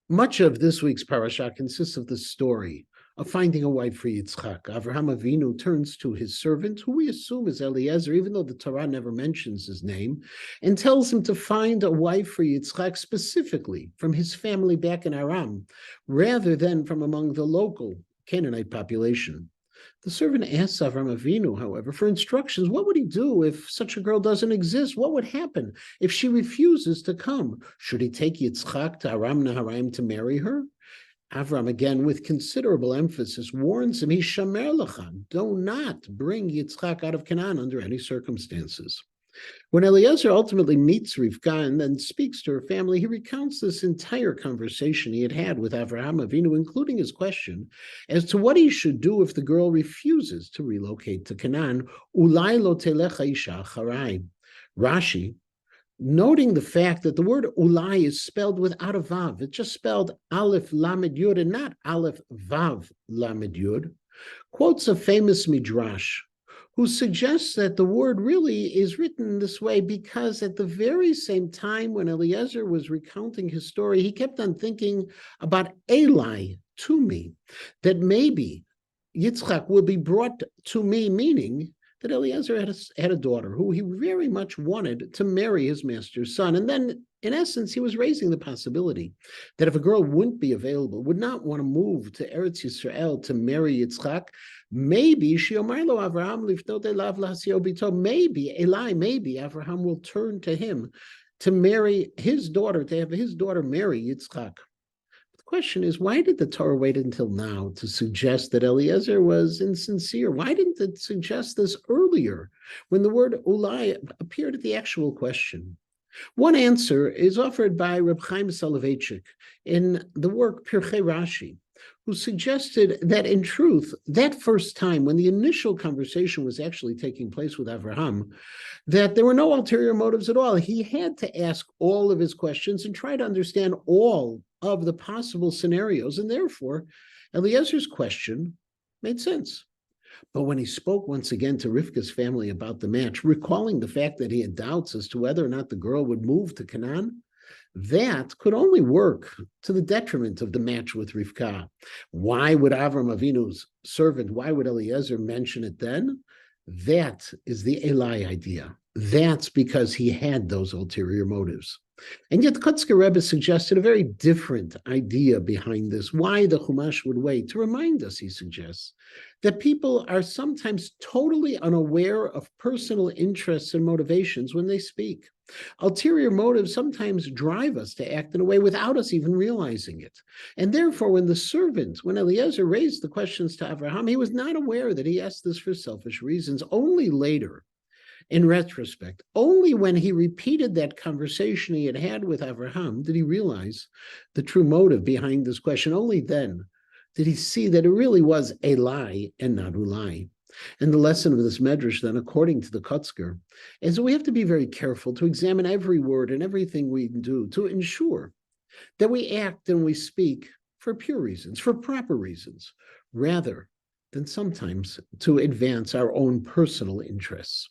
Much of this week's parasha consists of the story of finding a wife for Yitzchak. Avraham Avinu turns to his servant, who we assume is Eliezer, even though the Torah never mentions his name, and tells him to find a wife for Yitzchak specifically from his family back in Aram, rather than from among the local Canaanite population. The servant asks Avram Avinu, however, for instructions. What would he do if such a girl doesn't exist? What would happen if she refuses to come? Should he take Yitzchak to Aram Naharaim to marry her? Avram, again, with considerable emphasis, warns him, Hishamer lacham, do not bring Yitzchak out of Canaan under any circumstances. When Eliezer ultimately meets Rivka and then speaks to her family, he recounts this entire conversation he had had with Avraham Avinu, including his question as to what he should do if the girl refuses to relocate to Canaan. Ulai lo telecha isha acharai. Rashi, noting the fact that the word ulai is spelled without a vav, it's just spelled aleph lamed yud and not aleph vav lamed yud, quotes a famous midrash who suggests that the word really is written this way because at the very same time when Eliezer was recounting his story, he kept on thinking about Eli, to me, that maybe Yitzchak will be brought to me, meaning that Eliezer had a daughter who he very much wanted to marry his master's son. And then, in essence, he was raising the possibility that if a girl wouldn't be available, would not want to move to Eretz Yisrael to marry Yitzchak, maybe Shiomarlo Avraham liftote lav lasio bito. Maybe Avraham will turn to him to marry his daughter, to have his daughter marry Yitzchak. The question is, why did the Torah wait until now to suggest that Eliezer was insincere? Why didn't it suggest this earlier when the word ulai appeared at the actual question? One answer is offered by Reb Chaim Soloveitchik in the work Pirchei Rashi, who suggested that in truth, that first time when the initial conversation was actually taking place with Avraham, that there were no ulterior motives at all. He had to ask all of his questions and try to understand all of the possible scenarios, and therefore Eliezer's question made sense. But when he spoke once again to Rivka's family about the match, recalling the fact that he had doubts as to whether or not the girl would move to Canaan, that could only work to the detriment of the match with Rivka. Why would Avram Avinu's servant, why would Eliezer mention it then? That is the Eli idea. That's because he had those ulterior motives. And yet the Kotzker Rebbe suggested a very different idea behind this. Why the Chumash would wait? To remind us, he suggests, that people are sometimes totally unaware of personal interests and motivations when they speak. Ulterior motives sometimes drive us to act in a way without us even realizing it. And therefore, when Eliezer raised the questions to Avraham, he was not aware that he asked this for selfish reasons. Only later, in retrospect, only when he repeated that conversation he had had with Avraham did he realize the true motive behind this question. Only then did he see that it really was a lie and not a lie. And the lesson of this medrash, then, according to the Kotzker, is that we have to be very careful to examine every word and everything we do to ensure that we act and we speak for pure reasons, for proper reasons, rather than sometimes to advance our own personal interests.